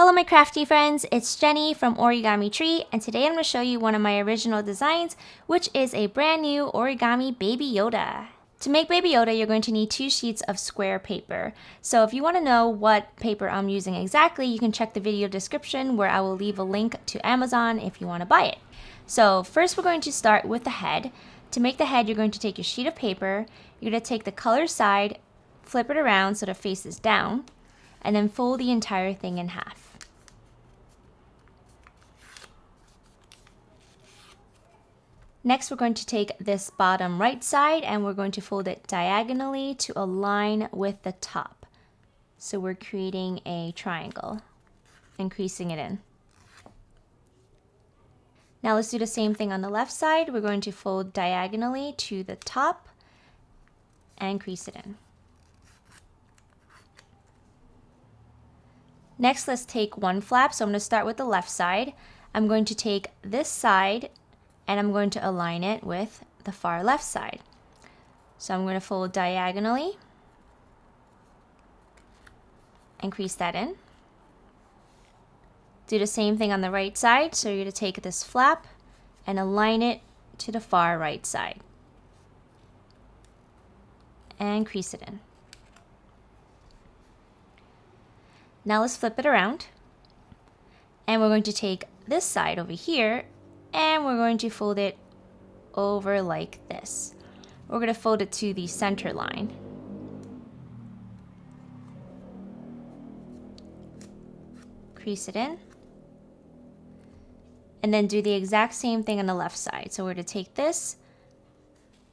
Hello my crafty friends, it's Jenny from Origami Tree, and today I'm going to show you one of my original designs, which is a brand new origami Baby Yoda. To make Baby Yoda, you're going to need 2 sheets of square paper. So if you want to know what paper I'm using exactly, you can check the video description where I will leave a link to Amazon if you want to buy it. So first we're going to start with the head. To make the head, you're going to take your sheet of paper, you're going to take the color side, flip it around so the face is down, and then fold the entire thing in half. Next, we're going to take this bottom right side and we're going to fold it diagonally to align with the top. So we're creating a triangle and creasing it in. Now let's do the same thing on the left side. We're going to fold diagonally to the top and crease it in. Next, let's take one flap. So I'm going to start with the left side. I'm going to take this side and I'm going to align it with the far left side. So I'm going to fold diagonally and crease that in. Do the same thing on the right side. So you're going to take this flap and align it to the far right side and crease it in. Now let's flip it around, and we're going to take this side over here and we're going to fold it over like this. We're going to fold it to the center line. Crease it in. And then do the exact same thing on the left side. So we're going to take this,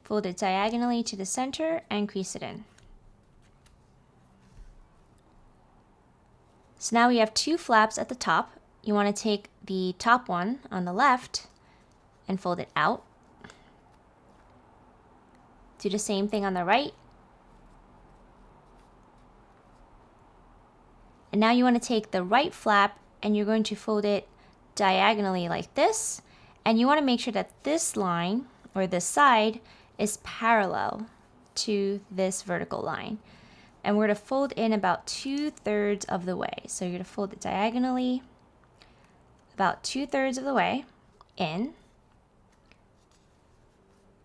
fold it diagonally to the center, and crease it in. So now we have 2 flaps at the top. You want to take the top one on the left and fold it out. Do the same thing on the right. And now you want to take the right flap and you're going to fold it diagonally like this. And you want to make sure that this line, or this side, is parallel to this vertical line. And we're going to fold in about 2/3 of the way. So you're going to fold it diagonally about 2/3 of the way in,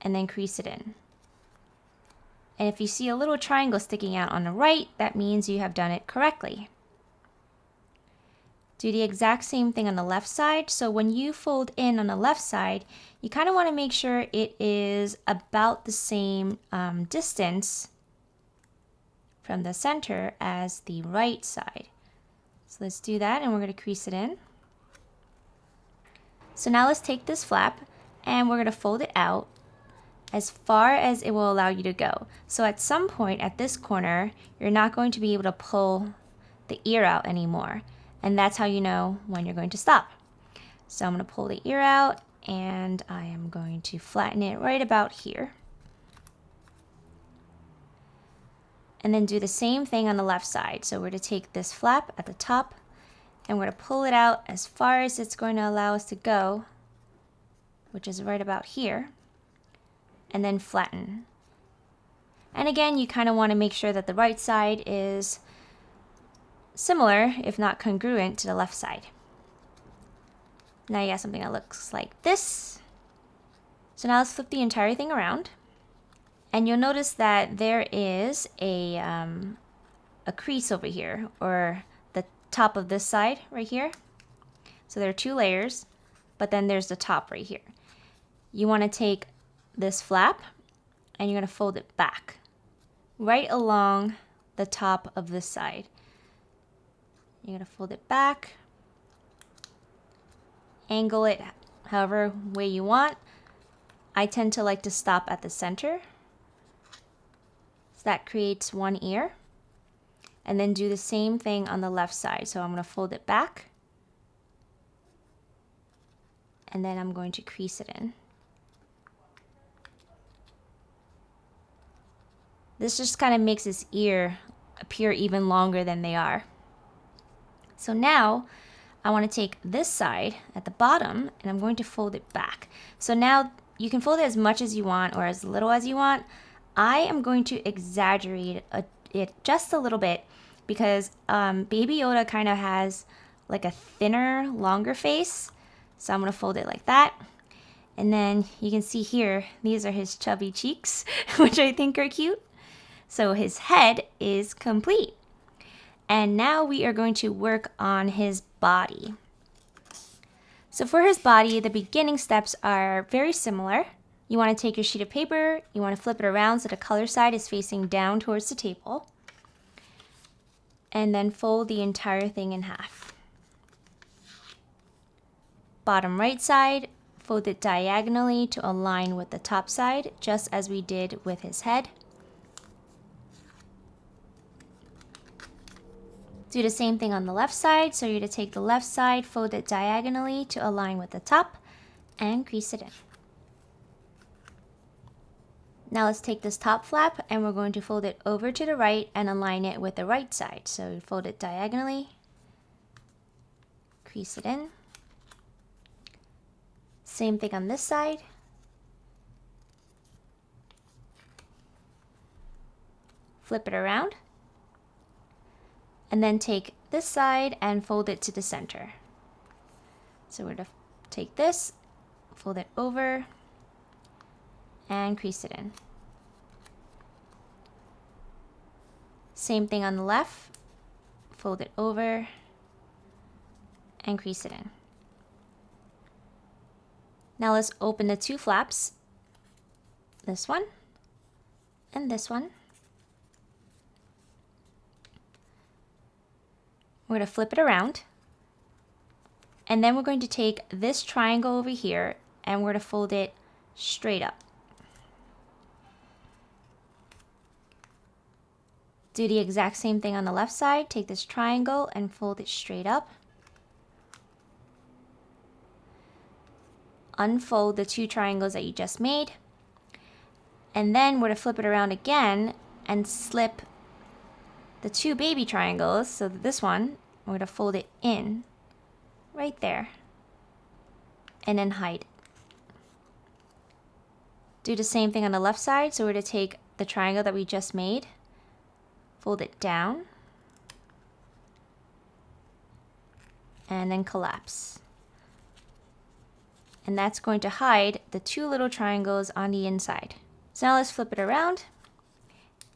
and then crease it in. And if you see a little triangle sticking out on the right, that means you have done it correctly. Do the exact same thing on the left side. So when you fold in on the left side, you kind of want to make sure it is about the same distance from the center as the right side. So let's do that, and we're going to crease it in. So now let's take this flap and we're going to fold it out as far as it will allow you to go. So at some point at this corner, you're not going to be able to pull the ear out anymore. And that's how you know when you're going to stop. So I'm going to pull the ear out and I am going to flatten it right about here. And then do the same thing on the left side. So we're going to take this flap at the top and we're going to pull it out as far as it's going to allow us to go, which is right about here, and then flatten. And again, you kind of want to make sure that the right side is similar, if not congruent, to the left side. Now you got something that looks like this. So now let's flip the entire thing around. And you'll notice that there is a crease over here, or the top of this side right here. So there are 2 layers, but then there's the top right here. You want to take this flap and you're going to fold it back right along the top of this side. You're going to fold it back, angle it however way you want. I tend to like to stop at the center. So that creates one ear. And then do the same thing on the left side. So I'm going to fold it back. And then I'm going to crease it in. This just kind of makes this ear appear even longer than they are. So now I want to take this side at the bottom and I'm going to fold it back. So now you can fold it as much as you want or as little as you want. I am going to exaggerate it just a little bit because Baby Yoda kind of has like a thinner, longer face. So I'm gonna fold it like that. And then you can see here, these are his chubby cheeks, which I think are cute. So his head is complete. And now we are going to work on his body. So for his body, the beginning steps are very similar. You want to take your sheet of paper, you want to flip it around so the color side is facing down towards the table. And then fold the entire thing in half. Bottom right side, fold it diagonally to align with the top side, just as we did with his head. Do the same thing on the left side, so you're going to take the left side, fold it diagonally to align with the top, and crease it in. Now let's take this top flap and we're going to fold it over to the right and align it with the right side. So you fold it diagonally, crease it in. Same thing on this side. Flip it around. And then take this side and fold it to the center. So we're going to take this, fold it over, and crease it in. Same thing on the left, fold it over, and crease it in. Now let's open the two flaps, this one and this one. We're going to flip it around, and then we're going to take this triangle over here and we're going to fold it straight up. Do the exact same thing on the left side. Take this triangle and fold it straight up. Unfold the two triangles that you just made. And then we're going to flip it around again and slip the two baby triangles. So this one, we're going to fold it in right there. And then hide it. Do the same thing on the left side. So we're going to take the triangle that we just made, fold it down, and then collapse. And that's going to hide the two little triangles on the inside. So now let's flip it around,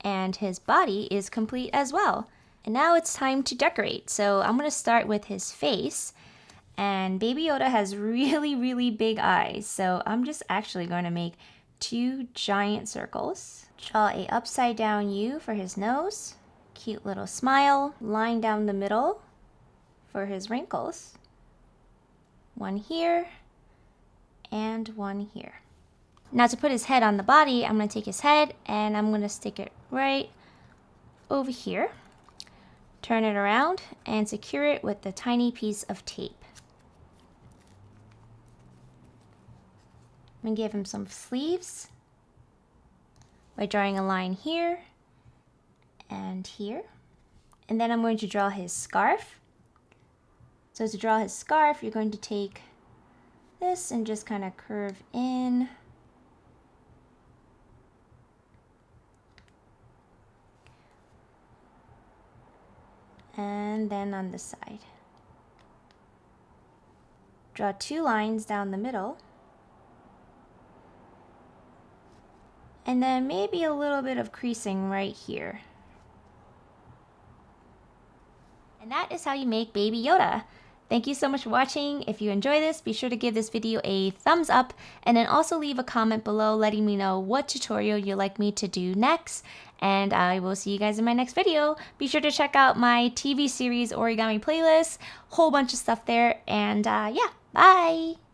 and his body is complete as well. And now it's time to decorate. So I'm going to start with his face. And Baby Yoda has really, really big eyes. So I'm just actually going to make two giant circles. Draw a upside down U for his nose. Cute little smile. Line down the middle for his wrinkles. One here and one here. Now to put his head on the body, I'm going to take his head and I'm going to stick it right over here. Turn it around and secure it with a tiny piece of tape. I'm going to give him some sleeves by drawing a line here and here. And then I'm going to draw his scarf. So to draw his scarf, you're going to take this and just kind of curve in. And then on the side. Draw two lines down the middle. And then maybe a little bit of creasing right here. And that is how you make Baby Yoda. Thank you so much for watching. If you enjoy this, be sure to give this video a thumbs up and then also leave a comment below letting me know what tutorial you'd like me to do next. And I will see you guys in my next video. Be sure to check out my TV series Origami playlist, whole bunch of stuff there. And yeah, bye!